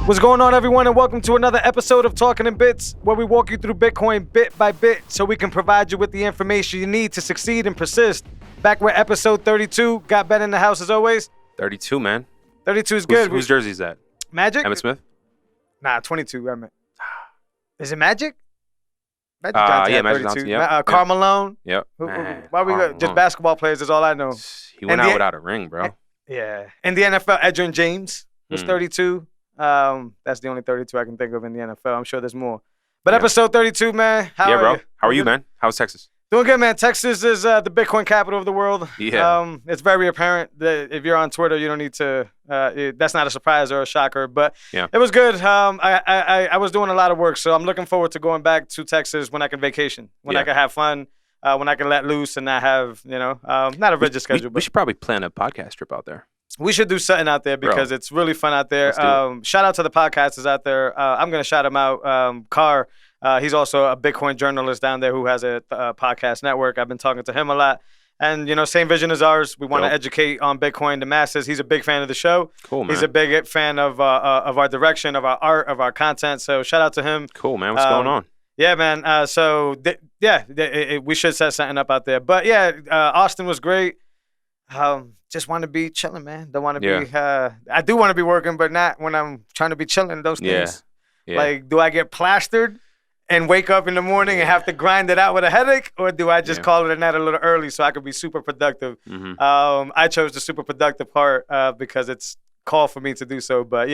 What's going on, everyone, and welcome to another episode of Talking in Bits, where we walk you through Bitcoin bit by bit so we can provide you with the information you need to succeed and persist. Back with episode 32. Got Ben in the house as always. 32, man. 32 is good. Whose jersey is that? Magic? Emmitt Smith? Nah, 22. I meant. Is it Magic? Magic yeah, had Magic 32. Johnson, yep. Karl Malone. Yep. Why we got just basketball players is all I know. He went out without a ring, bro. Yeah. In the NFL, Edgerrin James was 32. That's the only 32 I can think of in the NFL. I'm sure there's more. But episode 32, man. How are you? How are you, man? How's Texas? Doing good, man. Texas is the Bitcoin capital of the world. Yeah. It's very apparent that if you're on Twitter, you don't need to. That's not a surprise or a shocker, but it was good. I was doing a lot of work, so I'm looking forward to going back to Texas when I can vacation, when I can have fun, when I can let loose and not have not a rigid schedule. We should probably plan a podcast trip out there. We should do something out there because it's really fun out there. Shout out to the podcasters out there. I'm going to shout him out. Carr, he's also a Bitcoin journalist down there who has a podcast network. I've been talking to him a lot. And, same vision as ours. We want to educate on Bitcoin the masses. He's a big fan of the show. Cool, man. He's a big fan of our direction, of our art, of our content. So shout out to him. Cool, man. What's going on? Yeah, man. We should set something up out there. But, Austin was great. Just want to be chilling, man. Don't want to be. I do want to be working, but not when I'm trying to be chilling. Those things. Yeah. Like, do I get plastered and wake up in the morning and have to grind it out with a headache, or do I just call it a night a little early so I could be super productive? Mm-hmm. I chose the super productive part because it's called for me to do so. But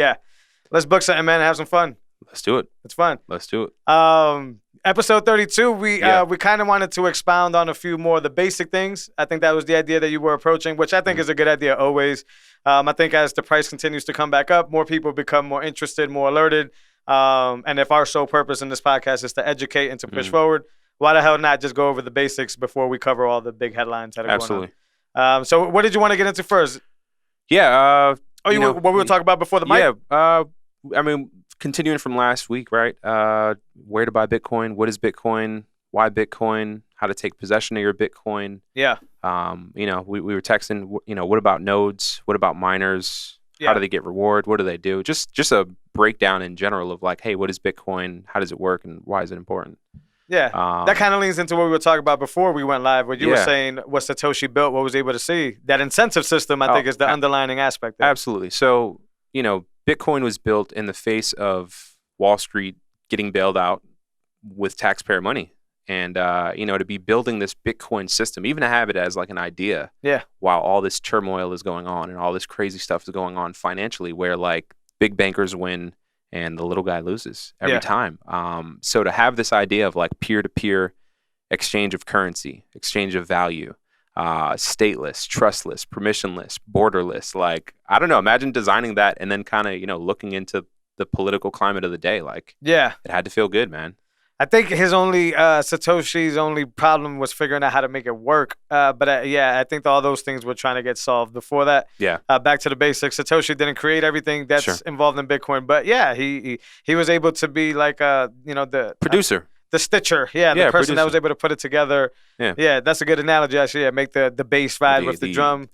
let's book something, man, and have some fun. Let's do it. It's fun. Let's do it. Episode 32, we kind of wanted to expound on a few more of the basic things. I think that was the idea that you were approaching, which I think is a good idea always. I think as the price continues to come back up, more people become more interested, more alerted. And if our sole purpose in this podcast is to educate and to push forward, why the hell not just go over the basics before we cover all the big headlines that are going on? So what did you want to get into first? Yeah. What we were talking about before the mic? Yeah. Continuing from last week, right? Where to buy Bitcoin? What is Bitcoin? Why Bitcoin? How to take possession of your Bitcoin? Yeah. We were texting. What about nodes? What about miners? How do they get reward? What do they do? Just a breakdown in general of like, hey, what is Bitcoin? How does it work? And why is it important? Yeah. That kind of leans into what we were talking about before we went live. What you were saying, what Satoshi built, what was able to see. That incentive system, I think, is the underlining aspect there. Absolutely. So, Bitcoin was built in the face of Wall Street getting bailed out with taxpayer money. And, to be building this Bitcoin system, even to have it as like an idea while all this turmoil is going on and all this crazy stuff is going on financially where like big bankers win and the little guy loses every time. So to have this idea of like peer-to-peer exchange of currency, exchange of value, stateless, trustless, permissionless, borderless. Like, I don't know, imagine designing that and then kind of, looking into the political climate of the day. Like, it had to feel good, man. I think Satoshi's only problem was figuring out how to make it work. But I think all those things were trying to get solved before that. Yeah. Back to the basics. Satoshi didn't create everything that's involved in Bitcoin, but he was able to be like the producer. The stitcher, the person producer. That was able to put it together. Yeah, that's a good analogy, actually. Make the bass ride with the drum.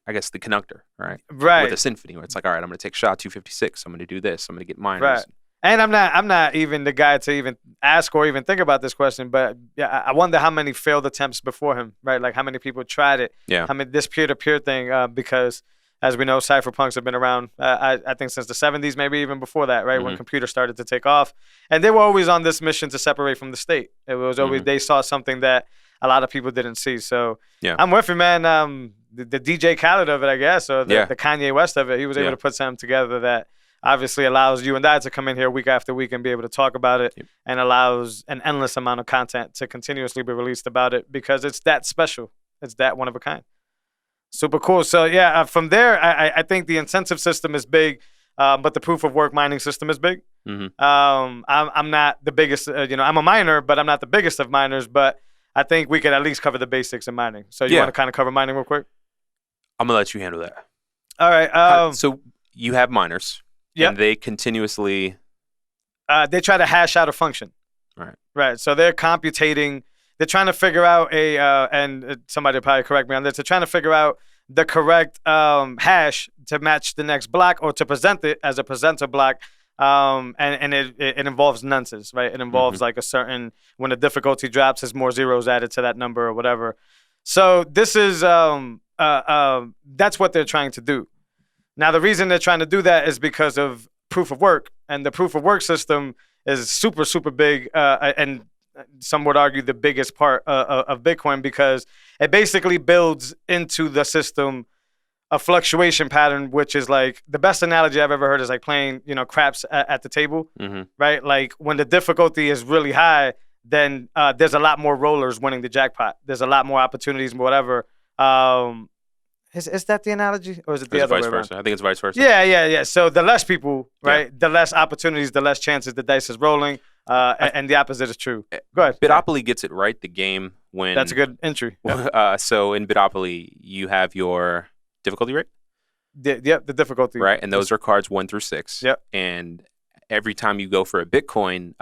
I guess the conductor, right? Right. With a symphony where it's like, all right, I'm going to take SHA 256. I'm going to do this. I'm going to get miners. Right. And I'm not even the guy to even ask or even think about this question, but I wonder how many failed attempts before him, right? Like how many people tried it. Yeah. How many this peer-to-peer thing, because as we know, cypherpunks have been around, I think since the 70s, maybe even before that, right? Mm-hmm. When computers started to take off. And they were always on this mission to separate from the state. It was always, they saw something that a lot of people didn't see. So I'm with you, man. The DJ Khaled of it, I guess, or the Kanye West of it, he was able to put something together that obviously allows you and I to come in here week after week and be able to talk about it and allows an endless amount of content to continuously be released about it because it's that special. It's that one of a kind. Super cool. So, from there, I think the incentive system is big, but the proof of work mining system is big. Mm-hmm. I'm not the biggest, I'm a miner, but I'm not the biggest of miners, but I think we could at least cover the basics in mining. So you want to kind of cover mining real quick? I'm going to let you handle that. All right. So you have miners, and they continuously... they try to hash out a function. Right. So they're computating... They're trying to figure out and somebody will probably correct me on this, they're trying to figure out the correct hash to match the next block or to present it as a presenter block. And it involves nonces, right? It involves like a certain, when the difficulty drops, there's more zeros added to that number or whatever. So this is that's what they're trying to do. Now, the reason they're trying to do that is because of proof of work, and the proof of work system is super, super big, and some would argue the biggest part of Bitcoin, because it basically builds into the system a fluctuation pattern, which is like, the best analogy I've ever heard is like playing, craps at the table, right? Like when the difficulty is really high, then there's a lot more rollers winning the jackpot. There's a lot more opportunities, whatever. Is that the analogy, or is it the other way around? I think it's vice versa. Yeah. So the less people, right? Yeah. The less opportunities, the less chances the dice is rolling, and the opposite is true. Go ahead. Bidopoly gets it right. The game when that's a good entry. So in Bidopoly, you have your difficulty rate. The difficulty. Right, and those are cards 1 through 6. Yep. And every time you go for a Bitcoin,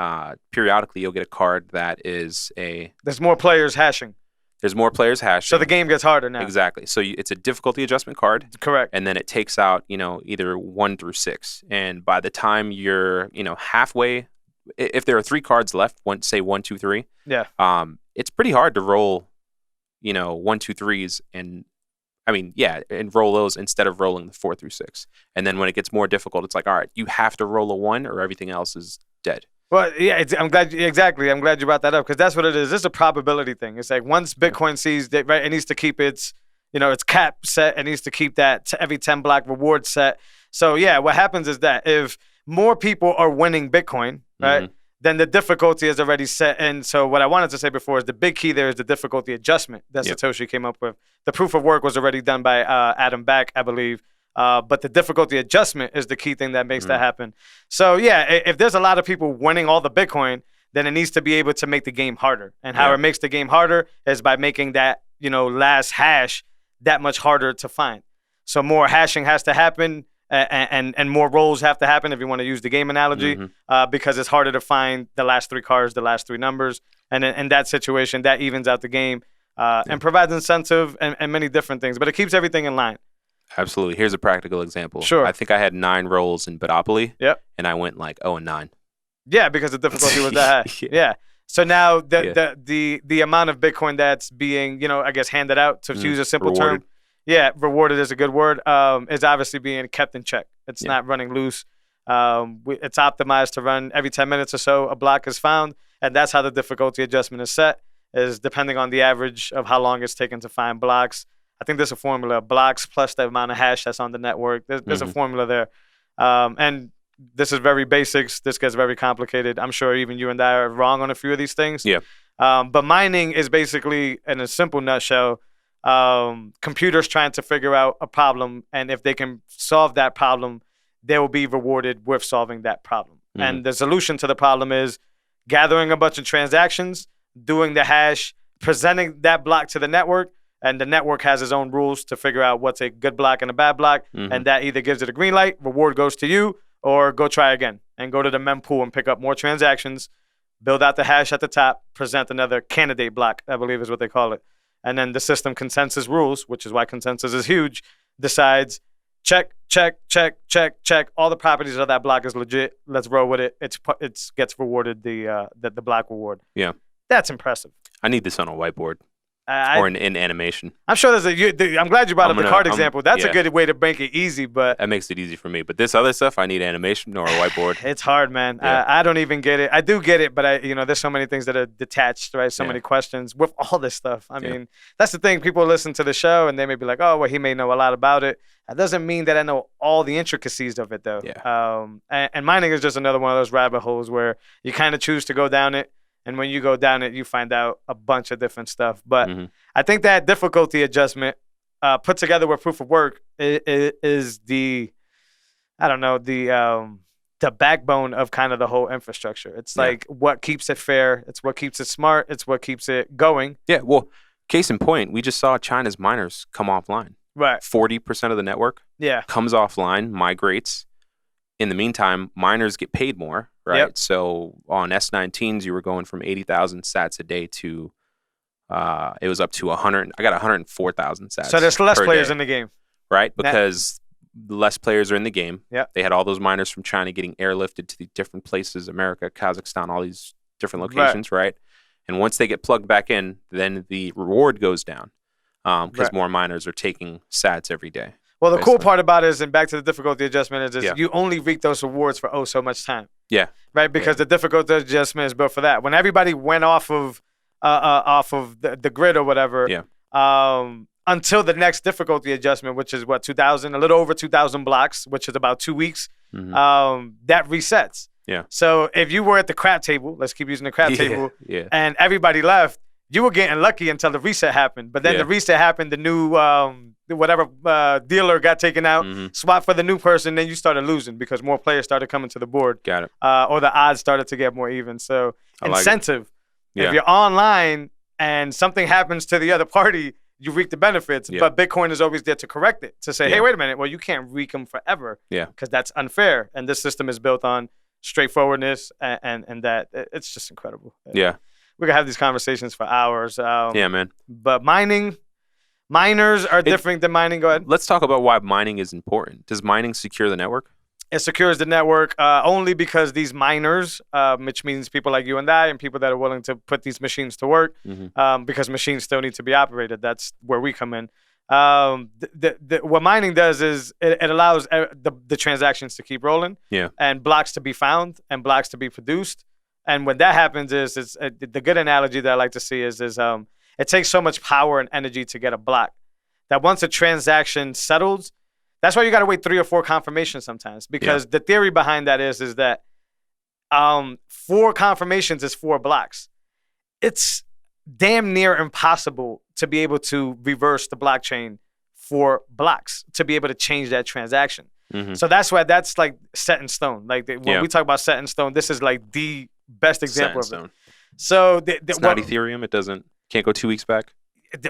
periodically you'll get a card that is There's more players hashing. There's more players hashing. So the game gets harder now. Exactly. So it's a difficulty adjustment card. Correct. And then it takes out, either 1 through 6. And by the time you're, halfway, if there are 3 cards left, say 1, 2, 3. Yeah. It's pretty hard to roll, 1, 2, 3s and roll those instead of rolling the 4 through 6. And then when it gets more difficult, it's like, all right, you have to roll a 1 or everything else is dead. Well, yeah, I'm glad you brought that up, because that's what it is. It's a probability thing. It's like once Bitcoin sees that, right, it needs to keep its cap set. It needs to keep that every 10 block reward set. So yeah, what happens is that if more people are winning Bitcoin, right, then the difficulty is already set. And so what I wanted to say before is the big key there is the difficulty adjustment that Satoshi came up with. The proof of work was already done by Adam Back, I believe. But the difficulty adjustment is the key thing that makes that happen. So yeah, if there's a lot of people winning all the Bitcoin, then it needs to be able to make the game harder. And how it makes the game harder is by making that, last hash that much harder to find. So more hashing has to happen, and more rolls have to happen, if you want to use the game analogy, because it's harder to find the last 3 cards, the last 3 numbers. And in that situation, that evens out the game and provides incentive and many different things. But it keeps everything in line. Absolutely. Here's a practical example. Sure. I think I had 9 rolls in Bidopoly. Yep. And I went like 0-9. Yeah, because the difficulty was that high. Yeah. So now the amount of Bitcoin that's being, I guess, handed out, to use a simple term. Yeah, rewarded is a good word. Is obviously being kept in check. It's not running loose. It's optimized to run every 10 minutes or so. A block is found, and that's how the difficulty adjustment is set. Is depending on the average of how long it's taken to find blocks. I think there's a formula: blocks plus the amount of hash that's on the network. There's a formula there, and this is very basics. This gets very complicated. I'm sure even you and I are wrong on a few of these things. Yeah. But mining is basically, in a simple nutshell, computers trying to figure out a problem, and if they can solve that problem, they will be rewarded with solving that problem. And the solution to the problem is gathering a bunch of transactions, doing the hash, presenting that block to the network, and the network has its own rules to figure out what's a good block and a bad block, and that either gives it a green light, reward goes to you, or go try again and go to the mempool and pick up more transactions, build out the hash at the top, present another candidate block, I believe is what they call it. And then the system consensus rules, which is why consensus is huge, decides check, check, check, check, check. All the properties of that block is legit. Let's roll with it. It gets rewarded the block reward. Yeah. That's impressive. I need this on a whiteboard. Or in animation. I'm sure I'm glad you brought up the card example. That's a good way to make it easy, but that makes it easy for me. But this other stuff, I need animation or a whiteboard. It's hard, man. Yeah. I don't even get it. I do get it, but there's so many things that are detached, right? So many questions with all this stuff. I mean, that's the thing. People listen to the show and they may be like, oh, well, he may know a lot about it. That doesn't mean that I know all the intricacies of it, though. Yeah. And mining is just another one of those rabbit holes where you kind of choose to go down it. And when you go down it, you find out a bunch of different stuff. But I think that difficulty adjustment put together with proof of work is the backbone of kind of the whole infrastructure. It's like what keeps it fair. It's what keeps it smart. It's what keeps it going. Yeah, well, case in point, we just saw China's miners come offline. Right. 40% of the network comes offline, migrates. In the meantime, miners get paid more, right? Yep. So on S19s, you were going from 80,000 sats a day to it was up to 100. I got 104,000 sats. So there's less players in the game, right? Because less players are in the game. Yeah, they had all those miners from China getting airlifted to the different places, America, Kazakhstan, all these different locations, right? And once they get plugged back in, then the reward goes down because more miners are taking sats every day. Well, the cool part about it is, and back to the difficulty adjustment, is you only reap those rewards for so much time. Yeah. Right, because the difficulty adjustment is built for that. When everybody went off of the grid or whatever, until the next difficulty adjustment, which is what, 2,000, a little over 2,000 blocks, which is about 2 weeks, that resets. Yeah. So if you were at the crap table, let's keep using the crap table, and everybody left, you were getting lucky until the reset happened. But then the reset happened, the new whatever dealer got taken out, swap for the new person, then you started losing because more players started coming to the board. Got it. Or the odds started to get more even. So incentive. If you're online and something happens to the other party, you reap the benefits. But Bitcoin is always there to correct it, to say, hey, wait a minute, well, you can't reap them forever because that's unfair. And this system is built on straightforwardness and that. It's just incredible. Yeah. We can have these conversations for hours. Yeah, man. But miners are different than mining. Go ahead. Let's talk about why mining is important. Does mining secure the network? It secures the network only because these miners, which means people like you and I and people that are willing to put these machines to work, because machines still need to be operated. That's where we come in. What mining does is it allows the transactions to keep rolling and blocks to be found and blocks to be produced. And when that happens is the good analogy that I like to see is it takes so much power and energy to get a block that once a transaction settles, that's why you got to wait 3 or 4 confirmations sometimes, because the theory behind that is that 4 confirmations is 4 blocks. It's damn near impossible to be able to reverse the blockchain 4 blocks to be able to change that transaction. So that's why that's like set in stone. Like when we talk about set in stone, this is like the best example of it. So it's not Ethereum. It can't go 2 weeks back.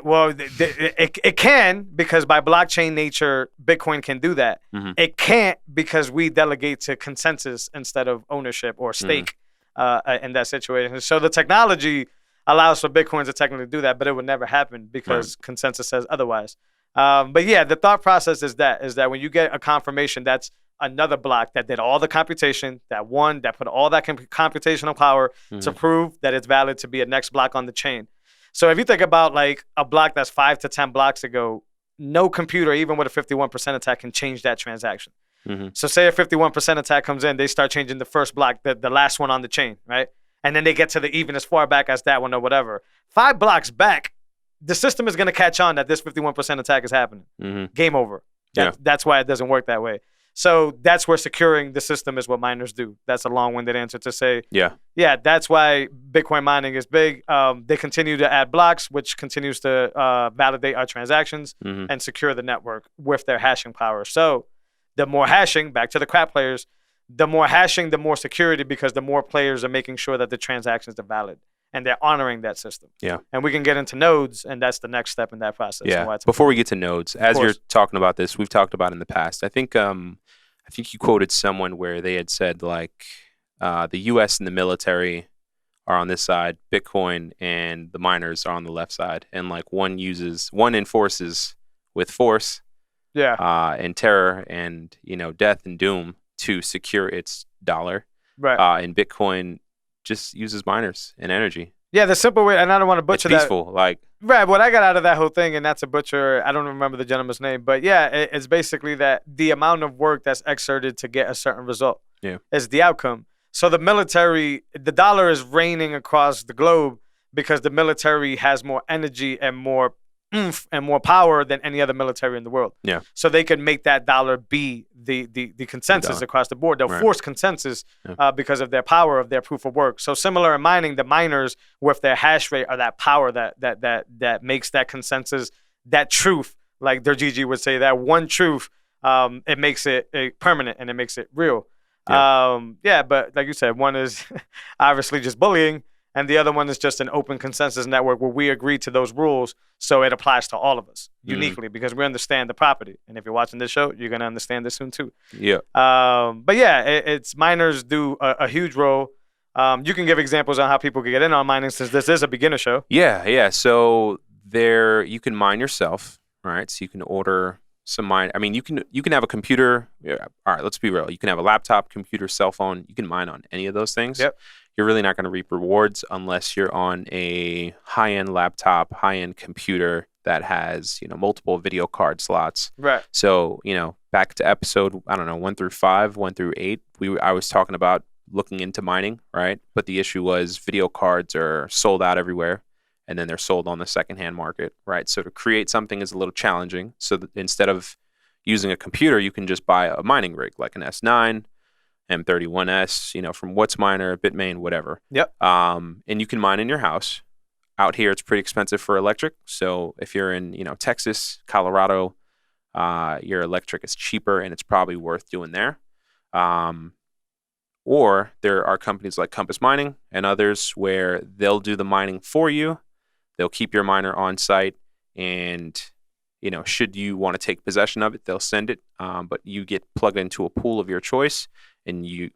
Well, it can, because by blockchain nature, Bitcoin can do that. It can't because we delegate to consensus instead of ownership or stake in that situation. So the technology allows for Bitcoin to technically do that, but it would never happen because consensus says otherwise. But yeah, the thought process is that when you get a confirmation, that's another block that did all the computation, that put all that computational power to prove that it's valid to be a next block on the chain. So if you think about like a block that's 5 to 10 blocks ago, no computer, even with a 51% attack, can change that transaction. So say a 51% attack comes in, they start changing the first block, the last one on the chain, right? And then they get to the even as far back as that one or whatever. 5 blocks back, the system is going to catch on that this 51% attack is happening. Game over. That's why it doesn't work that way. So that's where securing the system is what miners do. That's a long-winded answer to say, that's why Bitcoin mining is big. They continue to add blocks, which continues to validate our transactions and secure the network with their hashing power. So the more hashing, back to the crap players, the more hashing, the more security, because the more players are making sure that the transactions are valid and they're honoring that system. And we can get into nodes, and that's the next step in that process. Before we get to nodes, as you're talking about this, we've talked about in the past. I think you quoted someone where they had said like the U.S. and the military are on this side, Bitcoin and the miners are on the left side, and like one enforces with force, and terror and death and doom to secure its dollar, and Bitcoin just uses miners and energy. Yeah, the simple way, and I don't want to butcher it's peaceful, that. Right, what I got out of that whole thing, and that's a butcher, I don't remember the gentleman's name, but yeah, it's basically that the amount of work that's exerted to get a certain result is the outcome. So the military, the dollar is reigning across the globe because the military has more energy and more oomph and more power than any other military in the world. So they can make that dollar be the consensus across the board. They'll force consensus because of their power, of their proof of work. So similar in mining, the miners with their hash rate are that power that makes that consensus, that truth, like their GG would say, that one truth, it makes it permanent and it makes it real. But like you said, one is obviously just bullying, and the other one is just an open consensus network where we agree to those rules, so it applies to all of us uniquely because we understand the property. And if you're watching this show, you're gonna understand this soon too. But yeah, it's miners do a huge role. You can give examples on how people can get in on mining since this is a beginner show. Yeah. So you can mine yourself, right? So you can order some mine. I mean, you can have a computer. Yeah, all right, let's be real. You can have a laptop, computer, cell phone. You can mine on any of those things. Yep. You're really not going to reap rewards unless you're on a high-end laptop, high-end computer that has, multiple video card slots. Right. So, back to episode, I don't know, 1 through 5, 1 through 8, I was talking about looking into mining, right? But the issue was video cards are sold out everywhere, and then they're sold on the secondhand market, right? So to create something is a little challenging. So that instead of using a computer, you can just buy a mining rig like an S9, M31S, from WhatsMiner, Bitmain, whatever. Yep. And you can mine in your house. Out here, it's pretty expensive for electric. So if you're in, Texas, Colorado, your electric is cheaper, and it's probably worth doing there. Or there are companies like Compass Mining and others where they'll do the mining for you. They'll keep your miner on site, and should you want to take possession of it, they'll send it. But you get plugged into a pool of your choice, and you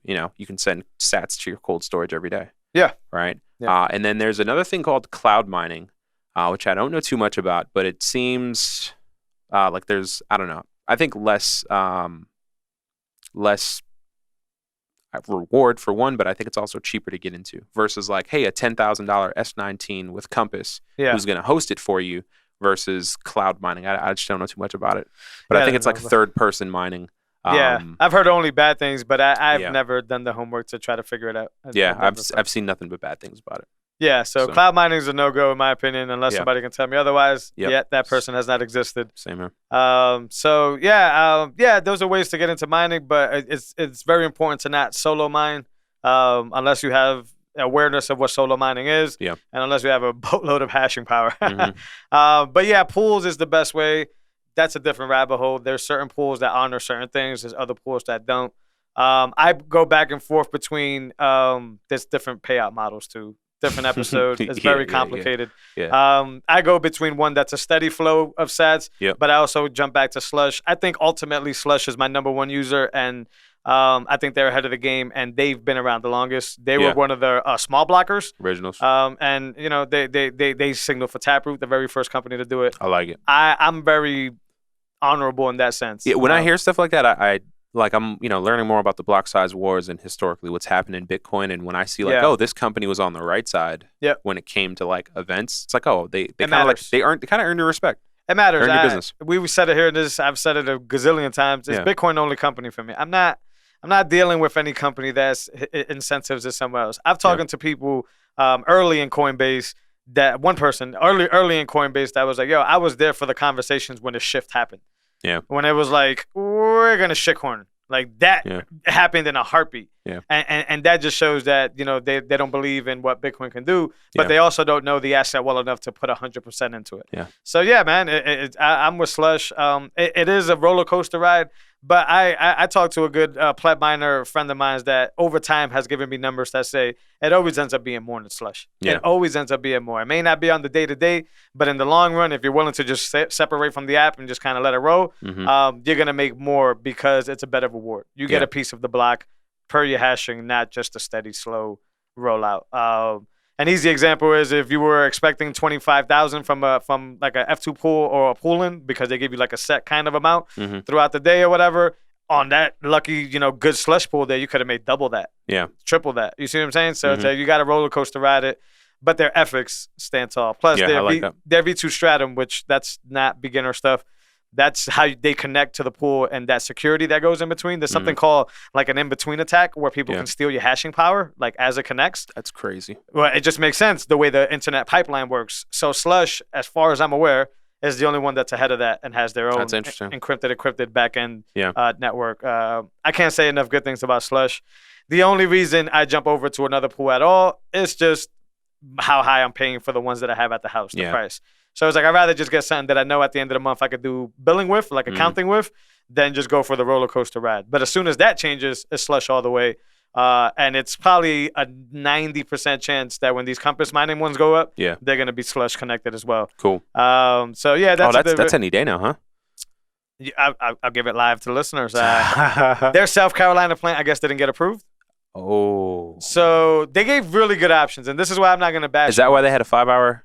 can send sats to your cold storage every day. Yeah. Right. Yeah. And then there's another thing called cloud mining, which I don't know too much about, but it seems like there's, I don't know, I think less reward for one, but I think it's also cheaper to get into versus like, hey, a $10,000 S19 with Compass, who's going to host it for you, versus cloud mining. I just don't know too much about it, but I think it's like third person mining. I've heard only bad things, but I've never done the homework to try to figure it out. I've seen nothing but bad things about it. Yeah, so cloud mining is a no-go in my opinion, unless somebody can tell me otherwise. Yep. That person has not existed. Same here. Those are ways to get into mining, but it's very important to not solo mine unless you have awareness of what solo mining is, and unless you have a boatload of hashing power. Mm-hmm. Pools is the best way. That's a different rabbit hole. There's certain pools that honor certain things. There's other pools that don't. I go back and forth between there's different payout models too. Different episodes. It's very complicated. I go between one that's a steady flow of sats, but I also jump back to Slush. I think ultimately Slush is my number one user, and I think they're ahead of the game, and they've been around the longest. They were one of the small blockers. Originals. And they signaled for Taproot, the very first company to do it. I like it. I'm very honorable in that sense. Yeah, when I hear stuff like that, I'm learning more about the block size wars and historically what's happened in Bitcoin. And when I see this company was on the right side when it came to like events, it's like, they kind of earned your respect. It matters. Earn your business. We said it here. I've said it a gazillion times. It's Bitcoin only company for me. I'm not dealing with any company that's incentives is somewhere else. I've talked to people early in Coinbase. That one person early in Coinbase that was like, yo, I was there for the conversations when the shift happened. Yeah. When it was like, we're gonna shitcoin. Like that happened in a heartbeat. Yeah. And that just shows that, they don't believe in what Bitcoin can do, but they also don't know the asset well enough to put 100% into it. Yeah. So man, I'm with Slush. It is a roller coaster ride, but I talked to a good pleb miner friend of mine that over time has given me numbers that say it always ends up being more than Slush. Yeah. It always ends up being more. It may not be on the day-to-day, but in the long run, if you're willing to just separate from the app and just kind of let it roll, you're going to make more because it's a better reward. You get a piece of the block per your hashing, not just a steady, slow rollout. An easy example is if you were expecting 25,000 from like a F2 pool or a pooling because they give you like a set kind of amount throughout the day or whatever. On that lucky, good slush pool there, you could have made double that, triple that. You see what I'm saying? So it's you got a roller coaster ride it, but their ethics stand tall. Plus, their V2 Stratum, which that's not beginner stuff. That's how they connect to the pool and that security that goes in between. There's something called like an in-between attack where people can steal your hashing power, like as it connects. That's crazy. Well, it just makes sense the way the internet pipeline works. So Slush, as far as I'm aware, is the only one that's ahead of that and has their own encrypted back-end network. I can't say enough good things about Slush. The only reason I jump over to another pool at all is just how high I'm paying for the ones that I have at the house, the price. So it's like I'd rather just get something that I know at the end of the month I could do billing with, like accounting with, than just go for the roller coaster ride. But as soon as that changes, it's Slush all the way. And it's probably a 90% chance that when these Compass mining ones go up, they're going to be Slush connected as well. Cool. That's any day now, huh? I'll give it live to listeners. Their South Carolina plant, I guess, didn't get approved. Oh. So they gave really good options, and this is why I'm not going to bash. Is that why they had a 5-hour?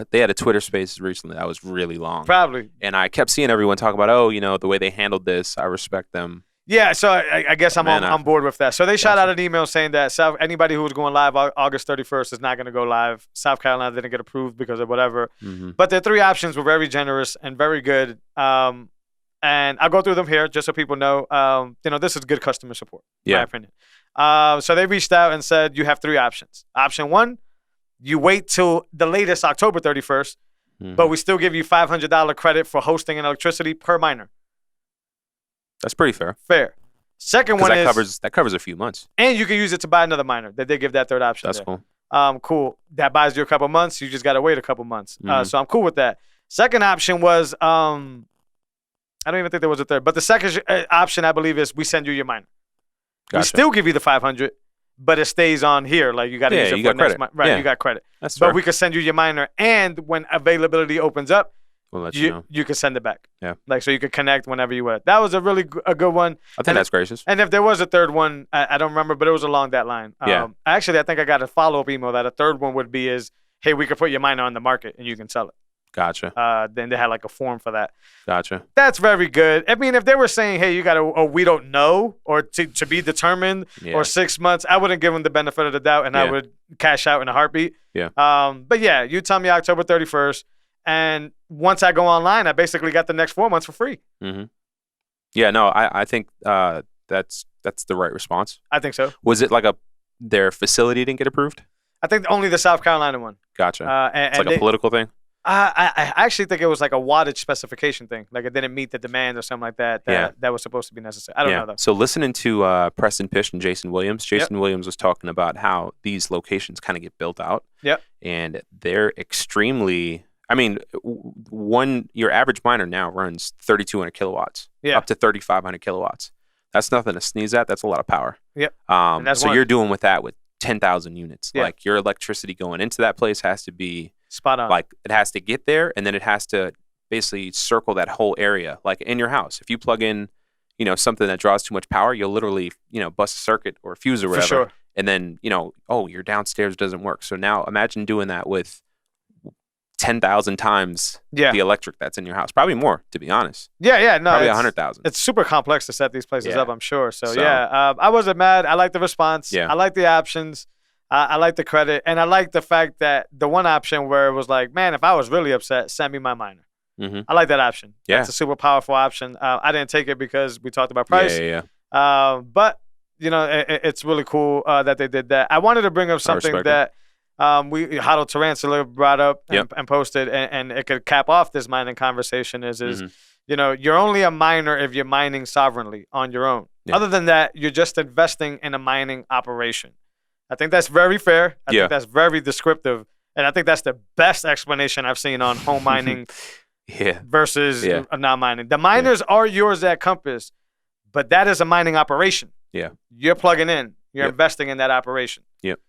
They had a Twitter Spaces recently that was really long. Probably. And I kept seeing everyone talk about, the way they handled this. I respect them. Yeah, so I guess I'm on board with that. So they shot out an email saying that anybody who was going live August 31st is not going to go live. South Carolina didn't get approved because of whatever. Mm-hmm. But their 3 options were very generous and very good. And I'll go through them here just so people know. This is good customer support, in my opinion. So they reached out and said, you have 3 options. Option 1, you wait till the latest October 31st, but we still give you $500 credit for hosting and electricity per miner. That's pretty fair. Fair. Second one that covers a few months. And you can use it to buy another miner. They did give that third option. That's there. cool. Cool. That buys you a couple months. You just got to wait a couple months. So I'm cool with that. Second option was, I don't even think there was a third, but the second option, I believe, is we send you your miner. Gotcha. We still give you the 500, but it stays on here. Like you got to use it for next month. Right, you got credit. That's fair. But we can send you your miner, and when availability opens up, we'll let you know. You can send it back. Yeah. Like, so you can connect whenever you want. That was a really good one. I think that's gracious. And if there was a third one, I don't remember, but it was along that line. Yeah. Actually, I think I got a follow-up email that a third one would be is, hey, we could put your miner on the market and you can sell it. Gotcha. Then they had like a form for that. Gotcha. That's very good. I mean, if they were saying, hey, you got to, or we don't know, or to be determined, or 6 months, I wouldn't give them the benefit of the doubt, and I would cash out in a heartbeat. Yeah. But yeah, you tell me October 31st, and once I go online, I basically got the next 4 months for free. Mm-hmm. Yeah, no, I think that's the right response. I think so. Was it like their facility didn't get approved? I think only the South Carolina one. Gotcha. It's like a political thing? I actually think it was like a wattage specification thing. Like it didn't meet the demand or something like that. That was supposed to be necessary. I don't know though. So listening to Preston Pish and Jason Williams, Williams was talking about how these locations kind of get built out. Yep. And they're extremely, I mean, your average miner now runs 3,200 kilowatts, up to 3,500 kilowatts. That's nothing to sneeze at. That's a lot of power. Yep. So you're doing with that with 10,000 units. Yeah. Like your electricity going into that place has to be spot on. Like it has to get there, and then it has to basically circle that whole area. Like in your house, if you plug in, something that draws too much power, you'll literally, bust a circuit or a fuse or whatever. For sure. And then, your downstairs doesn't work. So now imagine doing that with 10,000 times the electric that's in your house. Probably more, to be honest. Yeah, no. Probably 100,000. It's super complex to set these places up, I'm sure. So I wasn't mad. I like the response. Yeah. I like the options. I like the credit. And I like the fact that the one option where it was like, man, if I was really upset, send me my miner. Mm-hmm. I like that option. Yeah. It's a super powerful option. I didn't take it because we talked about price. Yeah. But, it's really cool that they did that. I wanted to bring up something that Huddle Tarantula brought up and posted, and it could cap off this mining conversation is you're only a miner if you're mining sovereignly on your own. Yeah. Other than that, you're just investing in a mining operation. I think that's very fair. I think that's very descriptive. And I think that's the best explanation I've seen on home mining versus non-mining. The miners are yours at Compass, but that is a mining operation. Yeah. You're plugging in. You're investing in that operation. Yep.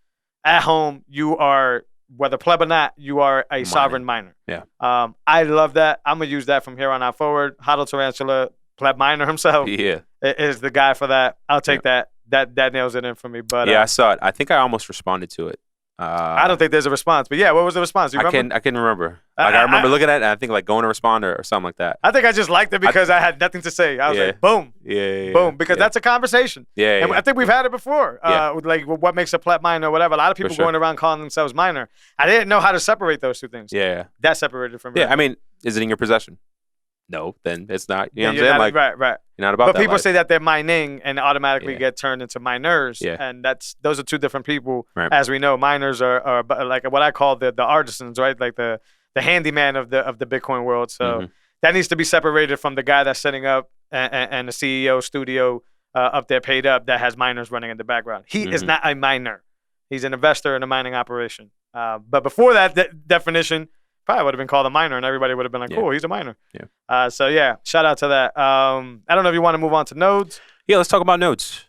At home, you are, whether pleb or not, you are a sovereign miner. Yeah. I love that. I'm going to use that from here on out forward. Huddle Tarantula, pleb miner himself, is the guy for that. I'll take that. That nails it in for me. But I saw it. I think I almost responded to it. I don't think there's a response, but what was the response? You remember? I can remember. Like I remember looking at it, and I think like going to respond or something like that. I think I just liked it because I had nothing to say. I was like, boom, boom, because that's a conversation. And I think we've had it before. Like what makes a pleb miner or whatever. A lot of people going around calling themselves miner. I didn't know how to separate those two things. Yeah, that separated from me. Yeah, I mean, is it in your possession? No, then it's not. You know what I'm saying? Right. You're not about that. But that people life. say that they're mining and automatically get turned into miners. Yeah. And those are two different people. Right. As we know, miners are like what I call the artisans, right? Like the handyman of the Bitcoin world. So that needs to be separated from the guy that's setting up and the CEO studio up there paid up that has miners running in the background. He is not a miner. He's an investor in a mining operation. But before that definition, probably would have been called a miner, and everybody would have been like, cool, he's a miner. Yeah. So, shout out to that. I don't know if you want to move on to nodes. Yeah, let's talk about nodes.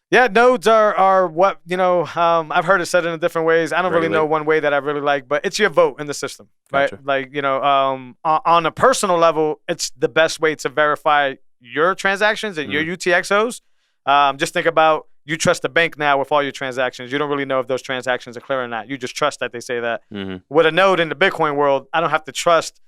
Yeah, nodes are what, I've heard it said in different ways. I don't really know one way that I really like, but it's your vote in the system, right? Gotcha. Like, on a personal level, it's the best way to verify your transactions and your UTXOs. Just think about you trust the bank now with all your transactions. You don't really know if those transactions are clear or not. You just trust that they say that. With a node in the Bitcoin world, I don't have to trust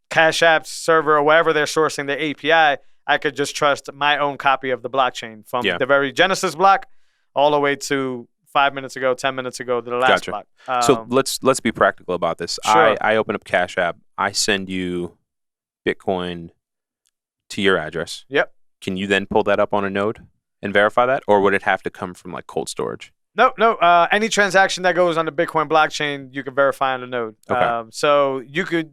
Cash App's server or wherever they're sourcing the API. I could just trust my own copy of the blockchain from the very Genesis block all the way to 5 minutes ago, 10 minutes ago, to the last block. So let's be practical about this. Sure. I open up Cash App. I send you Bitcoin to your address. Yep. Can you then pull that up on a node and verify that, or would it have to come from like cold storage? No. Any transaction that goes on the Bitcoin blockchain, you can verify on the node. Okay. So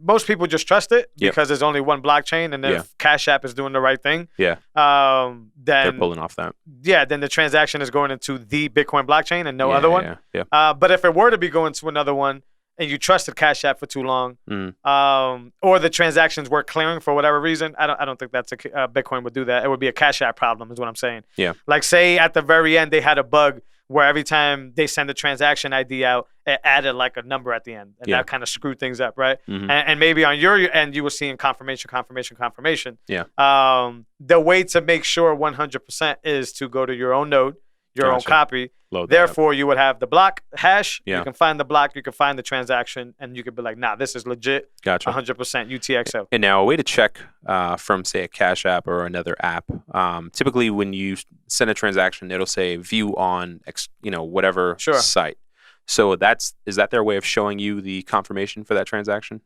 most people just trust it because there's only one blockchain, and if Cash App is doing the right thing, then they're pulling off that. Yeah, then the transaction is going into the Bitcoin blockchain and no other one. Yeah. But if it were to be going to another one, and you trusted Cash App for too long, or the transactions were clearing for whatever reason, I don't think that's Bitcoin would do that. It would be a Cash App problem, is what I'm saying. Yeah. Like, say at the very end they had a bug where every time they send a transaction ID out, it added like a number at the end, and that kind of screwed things up, right? And maybe on your end you were seeing confirmation. Yeah. The way to make sure 100% is to go to your own node, your own copy. Therefore, you would have the block hash. You can find the block. You can find the transaction, and you could be like, "Nah, this is legit. 100% UTXO." And now a way to check from, say, a Cash App or another app. Typically, when you send a transaction, it'll say "view on," whatever site. So is that their way of showing you the confirmation for that transaction?